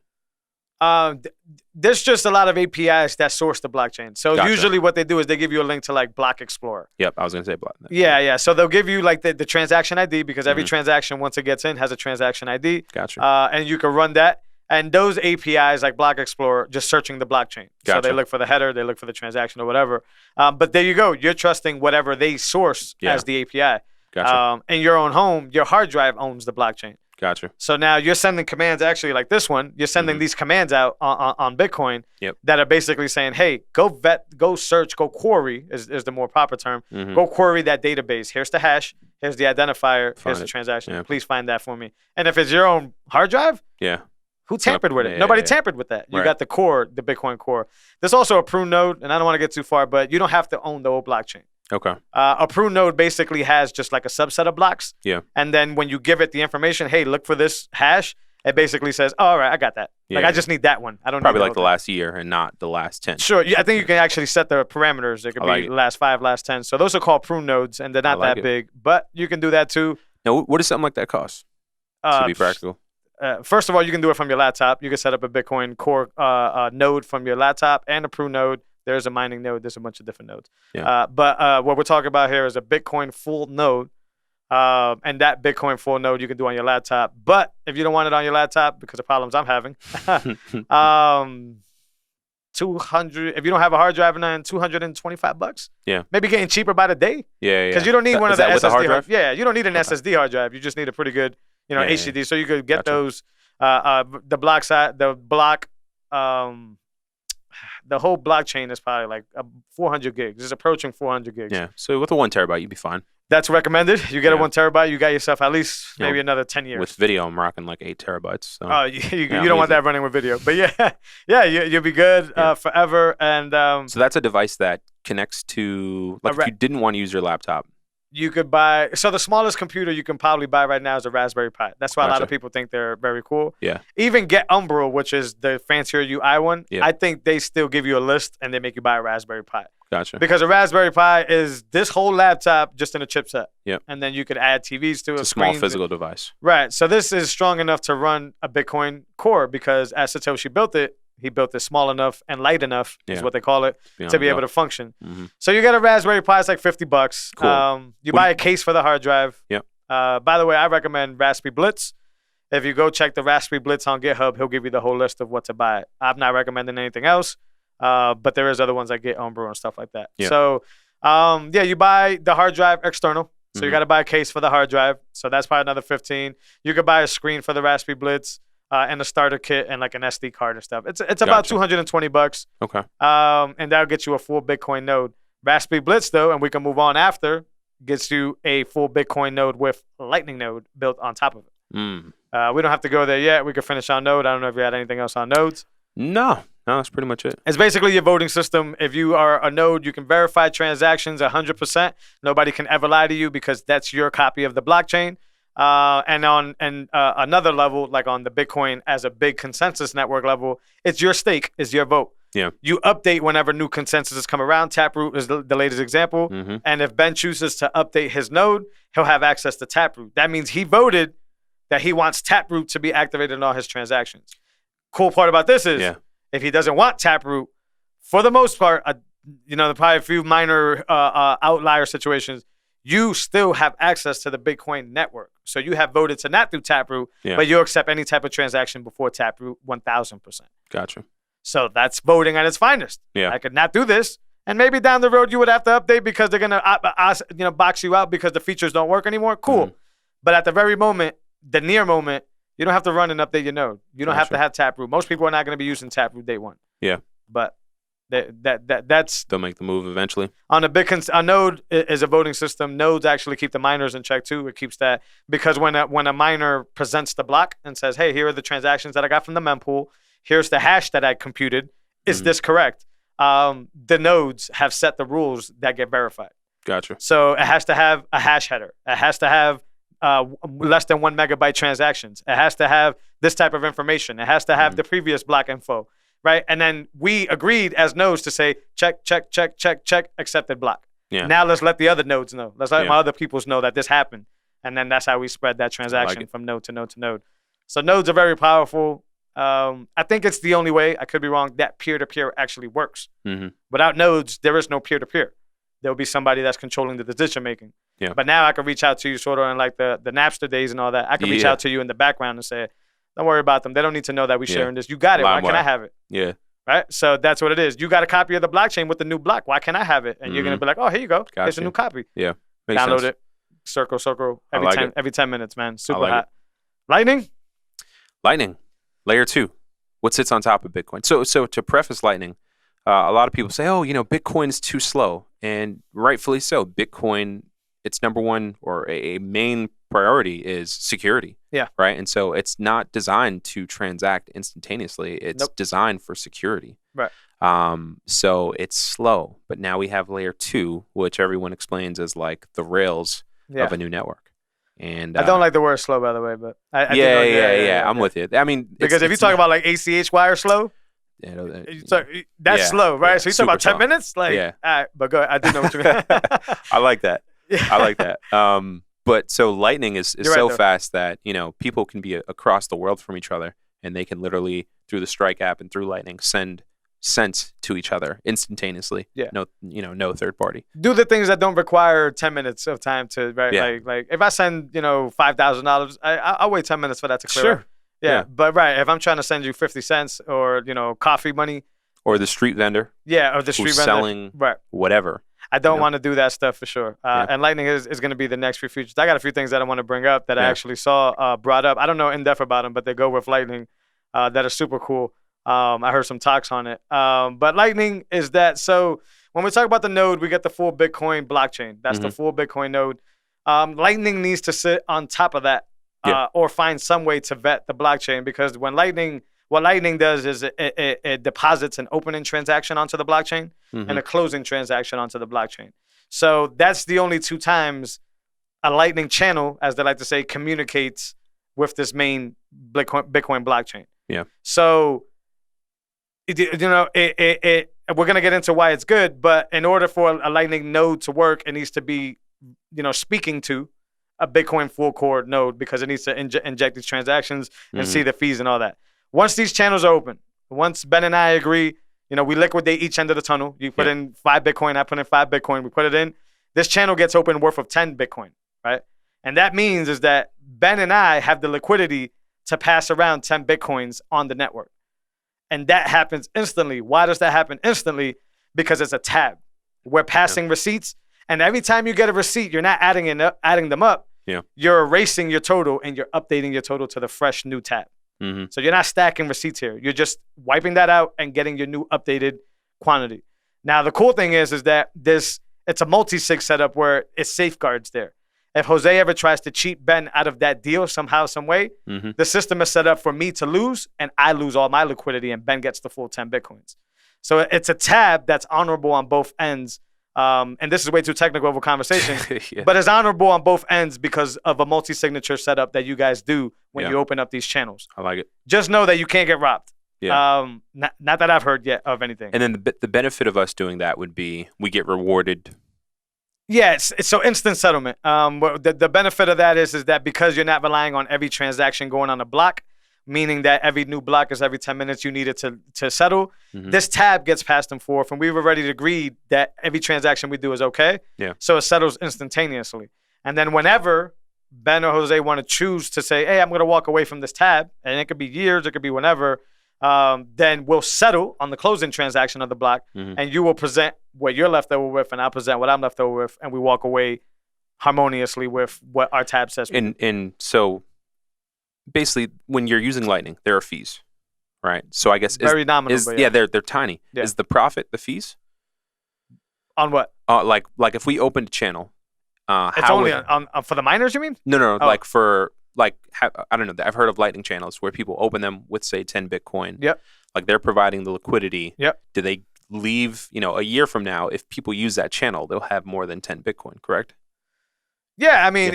There's just a lot of APIs that source the blockchain. So usually what they do is they give you a link to like Block Explorer. Yep, I was going to say Block. Yeah. So they'll give you like the transaction ID, because every transaction, once it gets in, has a transaction ID. Gotcha. And you can run that. And those APIs, like Block Explorer, just searching the blockchain. So they look for the header, they look for the transaction or whatever. But there you go. You're trusting whatever they source as the API. Gotcha. In your own home, your hard drive owns the blockchain. Gotcha. So now you're sending commands, actually like this one, you're sending these commands out on Bitcoin that are basically saying, hey, go search, go query is the more proper term. Go query that database. Here's the hash. Here's the identifier. Here's the transaction. Please find that for me. And if it's your own hard drive, who tampered with it? Nobody tampered with that. You got the core, the Bitcoin core. There's also a prune node, and I don't want to get too far, but you don't have to own the whole blockchain. Okay. A prune node basically has just like a subset of blocks. Yeah. And then when you give it the information, hey, look for this hash, it basically says, oh, all right, I got that. I just need that one. I don't probably need like the last year and not the last 10. Sure. Yeah, I think you can actually set the parameters. It could be last 5, last 10. So those are called prune nodes, and they're not that big, but you can do that too. Now, what does something like that cost? To be practical. First of all, you can do it from your laptop. You can set up a Bitcoin core node from your laptop and a prune node. There's a mining node. There's a bunch of different nodes. Yeah. But what we're talking about here is a Bitcoin full node. And that Bitcoin full node you can do on your laptop. But if you don't want it on your laptop because of problems I'm having, 200. If you don't have a hard drive, and $225. Yeah. Maybe getting cheaper by the day. Yeah. Because you don't need one of the SSD hard drive. Yeah, you don't need an SSD hard drive. You just need a pretty good, HDD. So you could get those. The block side, the whole blockchain is probably like 400 gigs. It's approaching 400 gigs. Yeah. So with a 1 terabyte, you'd be fine. That's recommended. You get a 1 terabyte, you got yourself at least maybe another 10 years. With video, I'm rocking like 8 terabytes. So. Oh, you don't want that running with video. But you'll be good forever. And so that's a device that connects to, like if you didn't want to use your laptop. You could buy, so the smallest computer you can probably buy right now is a Raspberry Pi. That's why a lot of people think they're very cool. Yeah. Even Get Umbro, which is the fancier UI one, I think they still give you a list and they make you buy a Raspberry Pi. Gotcha. Because a Raspberry Pi is this whole laptop just in a chipset. Yep. And then you could add TVs to it. It's a small physical device. Right. So this is strong enough to run a Bitcoin core because as Satoshi built it, he built it small enough and light enough, is what they call it, to be able to function. So you get a Raspberry Pi, it's like $50. Cool. You buy a case for the hard drive. Yep. By the way, I recommend Raspberry Blitz. If you go check the Raspberry Blitz on GitHub, he'll give you the whole list of what to buy. I'm not recommending anything else, but there is other ones like Get Umbro and stuff like that. Yep. So, you buy the hard drive external. So you got to buy a case for the hard drive. So that's probably another $15. You could buy a screen for the Raspberry Blitz. And a starter kit and like an SD card and stuff. It's about $220. Okay. And that'll get you a full Bitcoin node. Raspberry Blitz though, and we can move on after, gets you a full Bitcoin node with a Lightning node built on top of it. We don't have to go there yet. We can finish on node. I don't know if you had anything else on nodes. No, No, that's pretty much it. It's basically your voting system. If you are a node, you can verify transactions 100%. Nobody can ever lie to you because that's your copy of the blockchain. And on another level, like on the Bitcoin as a big consensus network level, it's your stake, it's your vote. Yeah. You update whenever new consensuses come around. Taproot is the latest example. Mm-hmm. And if Ben chooses to update his node, he'll have access to Taproot. That means he voted that he wants Taproot to be activated in all his transactions. Cool part about this is if he doesn't want Taproot, for the most part, there probably a few minor outlier situations, you still have access to the Bitcoin network. So you have voted to not do Taproot, but you'll accept any type of transaction before Taproot 1,000%. Gotcha. So that's voting at its finest. Yeah. I could not do this. And maybe down the road you would have to update because they're going to box you out because the features don't work anymore. Cool. Mm-hmm. But at the very moment, the near moment, you don't have to run and update your node. You don't have to have Taproot. Most people are not going to be using Taproot day one. Yeah. But that's... They'll make the move eventually. On a node is a voting system. Nodes actually keep the miners in check too. It keeps that because when a miner presents the block and says, hey, here are the transactions that I got from the mempool. Here's the hash that I computed. Is this correct? The nodes have set the rules that get verified. Gotcha. So it has to have a hash header. It has to have less than 1 megabyte transactions. It has to have this type of information. It has to have the previous block info, right? And then we agreed as nodes to say, check, accepted block. Yeah. Now let's let the other nodes know. Let's let my other peoples know that this happened. And then that's how we spread that transaction from node to node to node. So nodes are very powerful. I think it's the only way, I could be wrong, that peer-to-peer actually works. Mm-hmm. Without nodes, there is no peer-to-peer. There'll be somebody that's controlling the decision-making. Yeah. But now I can reach out to you sort of in like the Napster days and all that. I can reach out to you in the background and say, don't worry about them. They don't need to know that we're sharing this. You got it. Why can't I have it? Yeah. Right? So that's what it is. You got a copy of the blockchain with the new block. Why can't I have it? And you're going to be like, oh, here you go. Gotcha. Here's a new copy. Yeah. Makes Download sense. It. Circle. Every 10 minutes, man. Super hot. Lightning? Layer 2. What sits on top of Bitcoin? So to preface Lightning, a lot of people say, oh, Bitcoin is too slow. And rightfully so. Bitcoin, its number one or a main priority is security. Yeah. Right? And so it's not designed to transact instantaneously. It's designed for security. Right. So it's slow. But now we have layer 2, which everyone explains as like the rails of a new network. And I don't like the word slow, by the way, but yeah, I'm with you. I mean, because if you talk about like ACH wire slow, that's slow, right? So you talk about 10 minutes, like, all right, but go ahead. I do know what you mean. I like that. I like that. But so Lightning is so fast that people can be across the world from each other, and they can literally through the Strike app and through Lightning send cents to each other instantaneously. Yeah. No third party. Do the things that don't require 10 minutes of time to like if I send $5,000, I'll wait 10 minutes for that to clear. Sure. Up. Yeah. But if I'm trying to send you 50 cents or coffee money or the street vendor. Yeah, or the street vendor selling whatever. I don't want to do that stuff for sure. And Lightning is going to be the next few features. I got a few things that I want to bring up that I actually saw brought up. I don't know in depth about them, but they go with Lightning that are super cool. I heard some talks on it. But Lightning is that. So when we talk about the node, we get the full Bitcoin blockchain. That's the full Bitcoin node. Lightning needs to sit on top of that or find some way to vet the blockchain because what Lightning does is it deposits an opening transaction onto the blockchain and a closing transaction onto the blockchain. So that's the only 2 times a Lightning channel, as they like to say, communicates with this main Bitcoin blockchain. Yeah. So we're going to get into why it's good, but in order for a Lightning node to work, it needs to be, speaking to a Bitcoin full core node because it needs to inject these transactions and see the fees and all that. Once these channels are open, once Ben and I agree, we liquidate each end of the tunnel. You put in 5 Bitcoin, I put in 5 Bitcoin, we put it in. This channel gets open worth of 10 Bitcoin, right? And that means is that Ben and I have the liquidity to pass around 10 Bitcoins on the network. And that happens instantly. Why does that happen instantly? Because it's a tab. We're passing receipts, and every time you get a receipt, you're not adding them up. Yeah. You're erasing your total, and you're updating your total to the fresh new tab. Mm-hmm. So you're not stacking receipts here. You're just wiping that out and getting your new updated quantity. Now, the cool thing is that it's a multi-sig setup where it safeguards there. If Jose ever tries to cheat Ben out of that deal somehow, some way, the system is set up for me to lose, and I lose all my liquidity, and Ben gets the full 10 Bitcoins. So it's a tab that's honorable on both ends. And this is way too technical of a conversation, but it's honorable on both ends because of a multi-signature setup that you guys do when you open up these channels. I like it. Just know that you can't get robbed. Yeah. Not that I've heard yet of anything. And then the benefit of us doing that would be we get rewarded. Yeah, it's so instant settlement. The benefit of that is that because you're not relying on every transaction going on a block, meaning that every new block is every 10 minutes you need it to settle, this tab gets passed and forth, and we've already agreed that every transaction we do is okay. Yeah. So it settles instantaneously. And then whenever Ben or Jose want to choose to say, hey, I'm going to walk away from this tab, and it could be years, it could be whenever, then we'll settle on the closing transaction of the block, and you will present what you're left over with, and I'll present what I'm left over with, and we walk away harmoniously with what our tab says. And so basically, when you're using Lightning, there are fees, right? So I guess very nominal. They're tiny. Yeah. Is the profit the fees? On what? Like if we opened a channel, it's only on for the miners, you mean? No. Oh. I don't know. I've heard of Lightning channels where people open them with, say, 10 Bitcoin. Yep. Like they're providing the liquidity. Yep. Do they leave, a year from now, if people use that channel, they'll have more than 10 Bitcoin, correct? Yeah, I mean,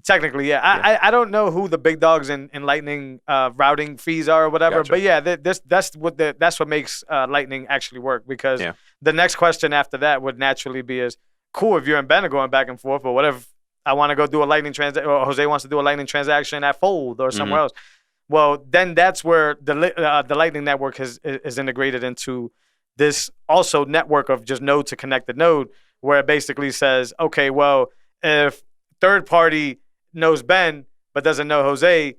technically, yeah. I don't know who the big dogs in Lightning routing fees are or whatever, but yeah, that's what makes Lightning actually work, because the next question after that would naturally be is, cool, if you and Ben are going back and forth, but what if I want to go do a Lightning transaction, or Jose wants to do a Lightning transaction at Fold or somewhere else? Well, then that's where the Lightning network is integrated into this also network of just node to connected node, where it basically says, okay, well, if third party knows Ben but doesn't know Jose,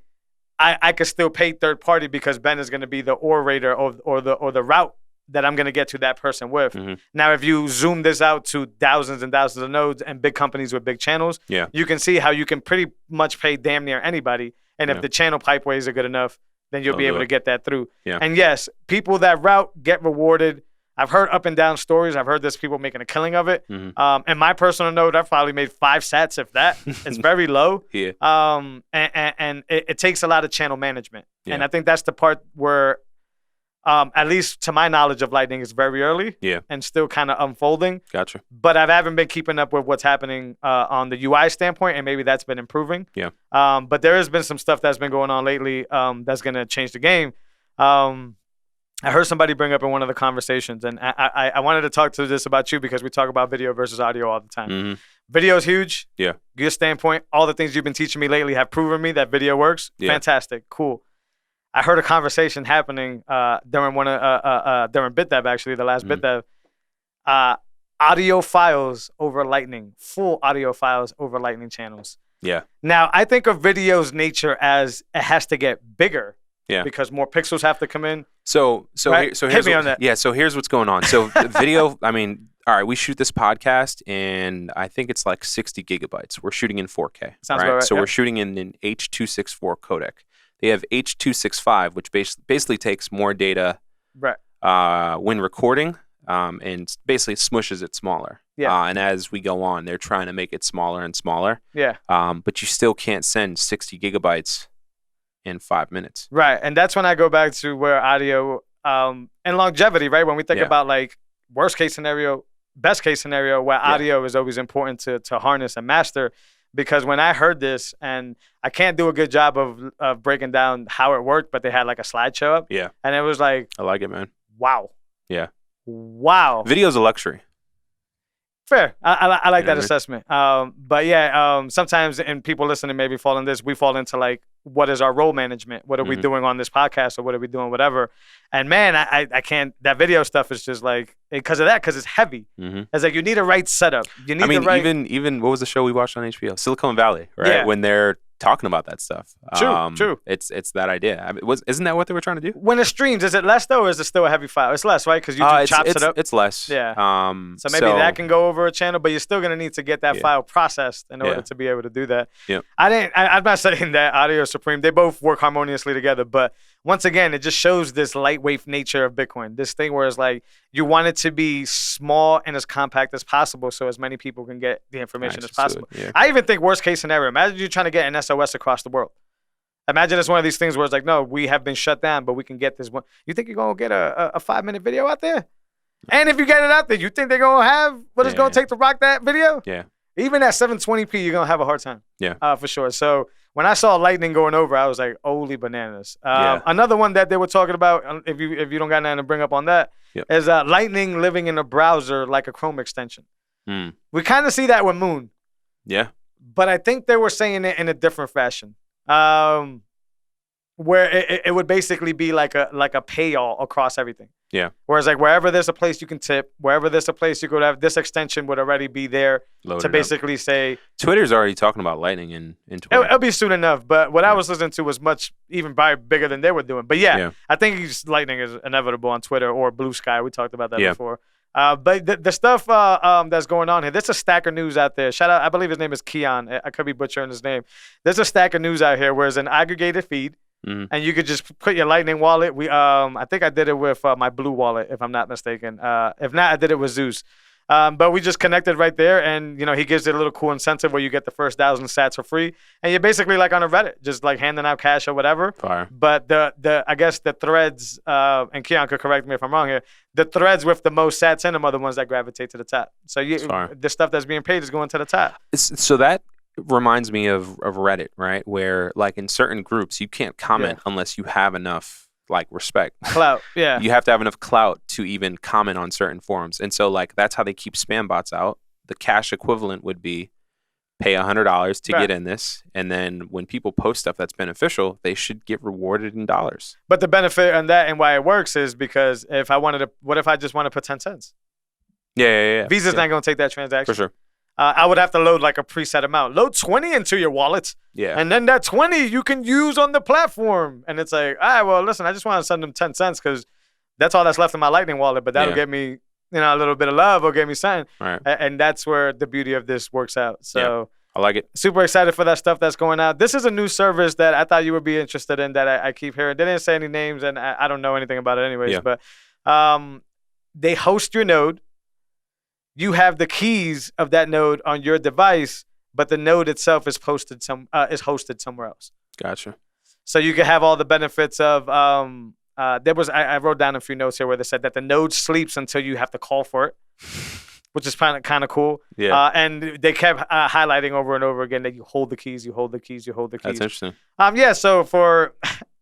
I could still pay third party because Ben is going to be the orator or the route that I'm going to get to that person with. Now, if you zoom this out to thousands and thousands of nodes and big companies with big channels, you can see how you can pretty much pay damn near anybody. And if the channel pipeways are good enough, then you'll be able to get that through. And yes, people that route get rewarded. I've heard up and down stories. I've heard there's people making a killing of it. And my personal note, I've probably made 5 sats, if that. It's very low. And it takes a lot of channel management. And I think that's the part where, at least to my knowledge of Lightning, is very early and still kind of unfolding. Gotcha. But I haven't been keeping up with what's happening on the UI standpoint, and maybe that's been improving. But there has been some stuff that's been going on lately that's going to change the game. I heard somebody bring up in one of the conversations, and I wanted to talk to this about you because we talk about video versus audio all the time. Video is huge. Your standpoint, all the things you've been teaching me lately have proven me that video works. Fantastic. Cool. I heard a conversation happening during during BitDev, actually, the last BitDev. Audio files over Lightning, full audio files over Lightning channels. Now, I think of video's nature as it has to get bigger. Because more pixels have to come in. So here's hit me on that. So here's what's going on. So video, I mean, all right, we shoot this podcast, and I think it's like 60 gigabytes. We're shooting in 4K. Sounds about right. So we're shooting in an H.264 codec. They have H.265, which basically takes more data when recording, and basically smushes it smaller. And as we go on, they're trying to make it smaller and smaller. But you still can't send 60 gigabytes in 5 minutes. Right. And that's when I go back to where audio and longevity, right? When we think about like worst case scenario, best case scenario, where audio is always important to harness and master. Because when I heard this, and I can't do a good job of breaking down how it worked, but they had like a slideshow up. And it was like, I like it, man. Wow. Wow. Video's a luxury. Fair. I like that assessment. But sometimes, and people listening maybe fall in this, we fall into like, what is our role management? What are we doing on this podcast, or what are we doing, whatever? And man, I can't, that video stuff is just like, because of that, because it's heavy. It's like, you need a right setup. You need the right. Even what was the show we watched on HBO? Silicon Valley, right? When they're talking about that stuff. True. It's that idea. I mean, isn't that what they were trying to do? When it streams, is it less though, or is it still a heavy file? It's less, right? Because YouTube chops it up. It's less. Yeah. So maybe that can go over a channel, but you're still gonna need to get that file processed in order to be able to do that. I'm not saying that audio is supreme. They both work harmoniously together. But once again, it just shows this lightweight nature of Bitcoin. This thing where it's like you want it to be small and as compact as possible so as many people can get the information as possible. Yeah. I even think worst case scenario, imagine you're trying to get an SOS across the world. Imagine it's one of these things where it's like, no, we have been shut down, but we can get this one. You think you're going to get a 5-minute video out there? And if you get it out there, you think they're going to have what it's going to take to rock that video? Yeah. Even at 720p, you're going to have a hard time. Yeah. For sure. So when I saw Lightning going over, I was like, holy bananas. Another one that they were talking about, if you don't got nothing to bring up on that, is Lightning living in a browser like a Chrome extension. We kind of see that with Moon. Yeah. But I think they were saying it in a different fashion. Where it would basically be like a pay-all across everything. Yeah. Whereas like wherever there's a place you can tip, wherever there's a place you could have, this extension would already be there to basically say. Twitter's already talking about Lightning in Twitter. It'll be soon enough, but what I was listening to was much even probably bigger than they were doing. But I think Lightning is inevitable on Twitter or Blue Sky. We talked about that before. But the stuff that's going on here, there's a stack of news out there. Shout out, I believe his name is Keon. I could be butchering his name. There's a stack of news out here where it's an aggregated feed. And you could just put your Lightning wallet. I think I did it with my Blue wallet, if I'm not mistaken. If not, I did it with Zeus. But we just connected right there, and he gives it a little cool incentive where you get the first 1,000 sats for free, and you're basically like on a Reddit, just like handing out cash or whatever. Fire. But I guess the threads, and Keon could correct me if I'm wrong here, the threads with the most sats in them are the ones that gravitate to the top. So the stuff that's being paid is going to the top. So that reminds me of Reddit, right? Where like in certain groups you can't comment unless you have enough like respect. Clout, yeah. You have to have enough clout to even comment on certain forums. And so like that's how they keep spam bots out. The cash equivalent would be pay $100 to get in this, and then when people post stuff that's beneficial, they should get rewarded in dollars. But the benefit on that and why it works is because what if I just want to put 10 cents? Yeah. Visa's not going to take that transaction. For sure. I would have to load like a preset amount. Load 20 into your wallet. Yeah. And then that 20 you can use on the platform. And it's like, all right, well, listen, I just want to send them 10 cents because that's all that's left in my Lightning wallet. But that'll get me, a little bit of love or get me something. Right. And that's where the beauty of this works out. So I like it. Super excited for that stuff that's going out. This is a new service that I thought you would be interested in that I keep hearing. They didn't say any names, and I don't know anything about it anyways. Yeah. But they host your node. You have the keys of that node on your device, but the node itself is hosted somewhere else. Gotcha. So you can have all the benefits of I wrote down a few notes here where they said that the node sleeps until you have to call for it, which is kind of cool. Yeah. And they kept highlighting over and over again that you hold the keys, you hold the keys, you hold the keys. That's interesting. Yeah. So for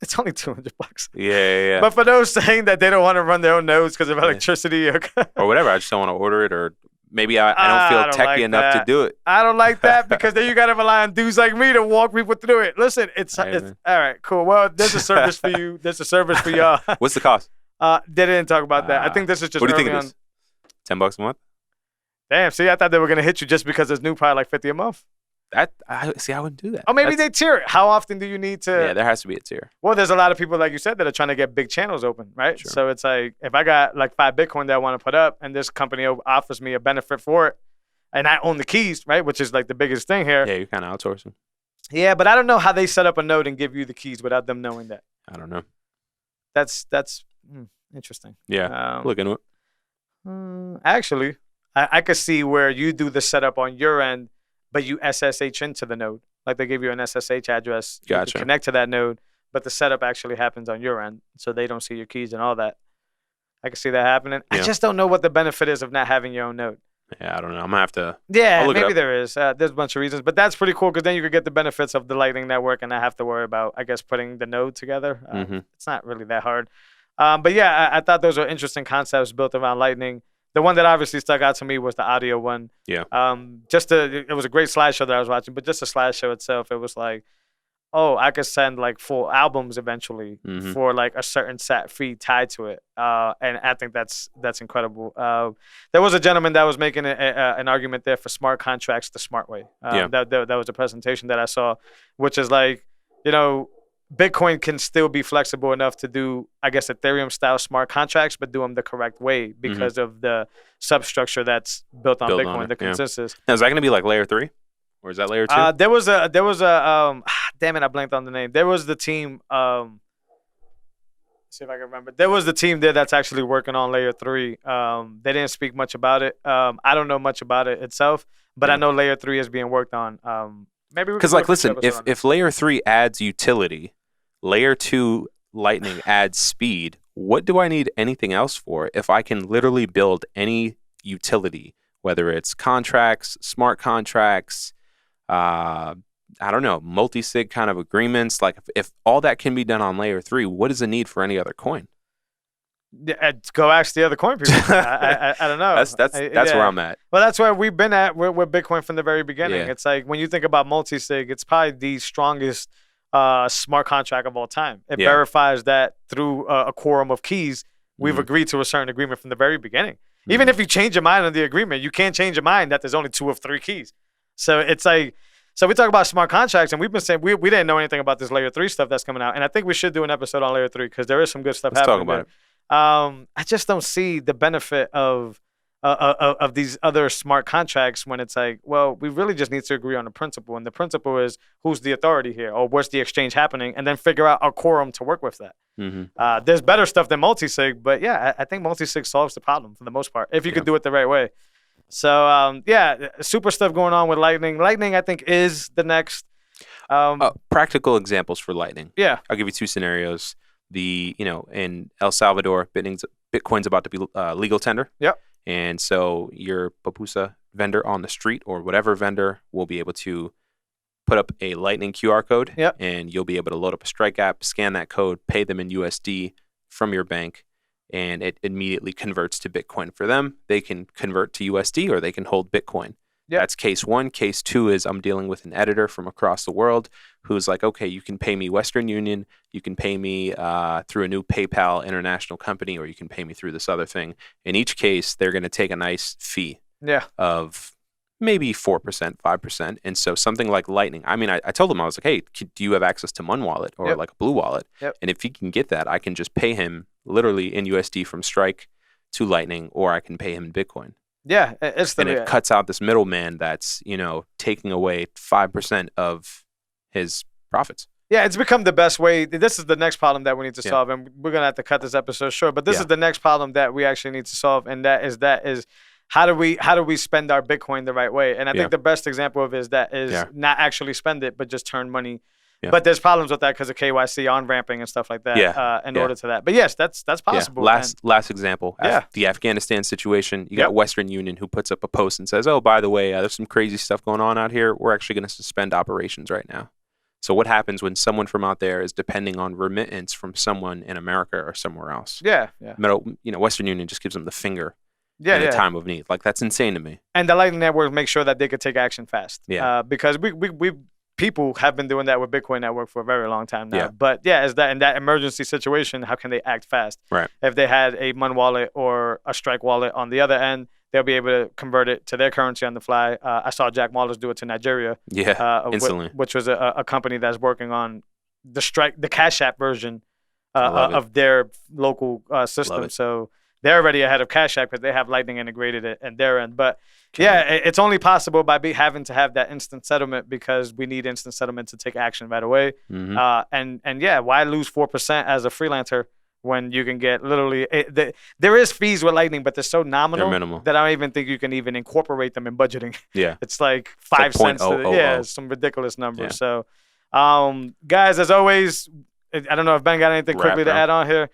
it's only $200. Yeah. But for those saying that they don't want to run their own nodes because of electricity or whatever, I just don't want to order it, or maybe I don't feel techy enough to do it. I don't like that because then you got to rely on dudes like me to walk people through it. Listen, it's all right, cool. Well, there's a service for you. There's a service for y'all. What's the cost? They didn't talk about that. I think this is just. What do you think it is? $10 a month? Damn. See, I thought they were gonna hit you just because it's new, probably like $50 a month. I wouldn't do that. Oh, maybe they tier it. How often do you need to? Yeah, there has to be a tier. Well, there's a lot of people, like you said, that are trying to get big channels open, right? Sure. So it's like, if I got like 5 Bitcoin that I want to put up, and this company offers me a benefit for it, and I own the keys, right, which is like the biggest thing here. Yeah, you're kind of outsourcing. Yeah, but I don't know how they set up a node and give you the keys without them knowing that. I don't know. That's interesting. Yeah, look into it. Actually, I could see where you do the setup on your end, but you SSH into the node. Like they give you an SSH address. Gotcha. You connect to that node, but the setup actually happens on your end, so they don't see your keys and all that. I can see that happening. Yeah. I just don't know what the benefit is of not having your own node. Yeah, I don't know. I'm going to have to. Yeah, maybe there is. There's a bunch of reasons, but that's pretty cool because then you could get the benefits of the Lightning Network and not have to worry about, I guess, putting the node together. It's not really that hard. But yeah, I thought those were interesting concepts built around Lightning. The one that obviously stuck out to me was the audio one. Yeah. It was a great slideshow that I was watching, but just the slideshow itself, it was like, oh, I could send like full albums eventually for like a certain sat fee tied to it. And I think that's incredible. There was a gentleman that was making an argument there for smart contracts the smart way. That was a presentation that I saw, which is like, Bitcoin can still be flexible enough to do, I guess, Ethereum-style smart contracts, but do them the correct way because of the substructure that's built on Bitcoin, the consensus. Now, is that going to be like layer 3? Or is that layer 2? There was a damn it, I blanked on the name. There was the team, see if I can remember. There was the team there that's actually working on layer 3. They didn't speak much about it. I don't know much about it itself, but I know layer 3 is being worked on. Maybe because listen, if layer 3 adds utility, layer 2 Lightning adds speed. What do I need anything else for if I can literally build any utility, whether it's contracts, smart contracts, I don't know, multi-sig kind of agreements? Like if all that can be done on layer 3, what is the need for any other coin? Yeah, go ask the other coin people. I don't know. That's where I'm at. Well, that's where we've been at with Bitcoin from the very beginning. Yeah. It's like when you think about multi-sig, it's probably the strongest smart contract of all time. It verifies that through a quorum of keys, we've agreed to a certain agreement from the very beginning. Even if you change your mind on the agreement, you can't change your mind that there's only 2 of 3 keys. So it's like, so we talk about smart contracts, and we've been saying we didn't know anything about this layer 3 stuff that's coming out. And I think we should do an episode on layer 3 because there is some good stuff happening. Let's talk about it. I just don't see the benefit of these other smart contracts when it's like, well, we really just need to agree on the principle. And the principle is who's the authority here, or where's the exchange happening, and then figure out a quorum to work with that. There's better stuff than multi-sig, but yeah, I think multi-sig solves the problem for the most part if you could do it the right way. So, super stuff going on with Lightning. Lightning, I think, is the next. Practical examples for Lightning. Yeah. I'll give you 2 scenarios. In El Salvador, Bitcoin's about to be legal tender. Yep. And so your pupusa vendor on the street or whatever vendor will be able to put up a Lightning QR code. Yep. And you'll be able to load up a Strike app, scan that code, pay them in USD from your bank, and it immediately converts to Bitcoin for them. They can convert to USD or they can hold Bitcoin. Yep. That's case 1. Case 2 is I'm dealing with an editor from across the world who's like, okay, you can pay me Western Union, you can pay me through a new PayPal international company, or you can pay me through this other thing. In each case, they're going to take a nice fee of maybe 4%, 5%. And so something like Lightning, I mean, I told him, I was like, hey, do you have access to Mun Wallet or like a Blue Wallet? Yep. And if he can get that, I can just pay him literally in USD from Strike to Lightning, or I can pay him in Bitcoin. Yeah, it cuts out this middleman that's, taking away 5% of his profits. Yeah, it's become the best way. This is the next problem that we need to solve, and we're going to have to cut this episode short, but this is the next problem that we actually need to solve, and that is how do we spend our Bitcoin the right way? And I think the best example of is not actually spend it, but just turn money. Yeah. But there's problems with that because of KYC on-ramping and stuff like that in order to that. But yes, that's possible. Last example, the Afghanistan situation, you got Western Union who puts up a post and says, oh, by the way, there's some crazy stuff going on out here. We're actually going to suspend operations right now. So what happens when someone from out there is depending on remittance from someone in America or somewhere else? Yeah. Western Union just gives them the finger in a time of need. Like, that's insane to me. And the Lightning Network makes sure that they could take action fast. Yeah. Because we people have been doing that with Bitcoin Network for a very long time now. Yeah. But is that in that emergency situation, how can they act fast? Right. If they had a Mun wallet or a Strike wallet on the other end, they'll be able to convert it to their currency on the fly. I saw Jack Mallers do it to Nigeria. Yeah, instantly. Which was a company that's working on the Cash App version of their local system. So they're already ahead of Cash App because they have Lightning integrated at their end. But it's only possible by having to have that instant settlement because we need instant settlement to take action right away. Mm-hmm. Why lose 4% as a freelancer when you can get literally there is fees with Lightning, but they're so nominal that I don't even think you can even incorporate them in budgeting. Yeah, it's like 5 cents. It's some ridiculous numbers. Yeah. So, guys, as always, I don't know if Ben got anything quickly to add on here.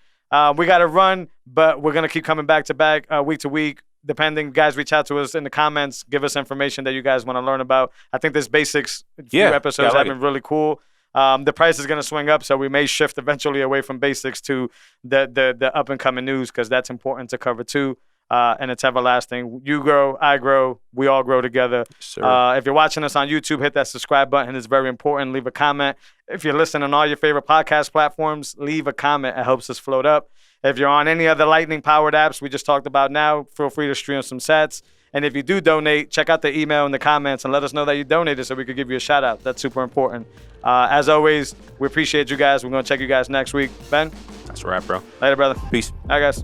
We got to run, but we're going to keep coming back to back, week to week, depending. Guys, reach out to us in the comments. Give us information that you guys want to learn about. I think this basics few episodes have been really cool. The price is going to swing up, so we may shift eventually away from basics to the up-and-coming news because that's important to cover too, and it's everlasting. You grow, I grow, we all grow together. If you're watching us on YouTube, hit that subscribe button. It's very important. Leave a comment. If you're listening on all your favorite podcast platforms, leave a comment. It helps us float up. If you're on any other Lightning-powered apps we just talked about now, feel free to stream some sats. And if you do donate, check out the email in the comments and let us know that you donated so we could give you a shout-out. That's super important. As always, we appreciate you guys. We're going to check you guys next week. Ben? That's a wrap, bro. Later, brother. Peace. All right, guys.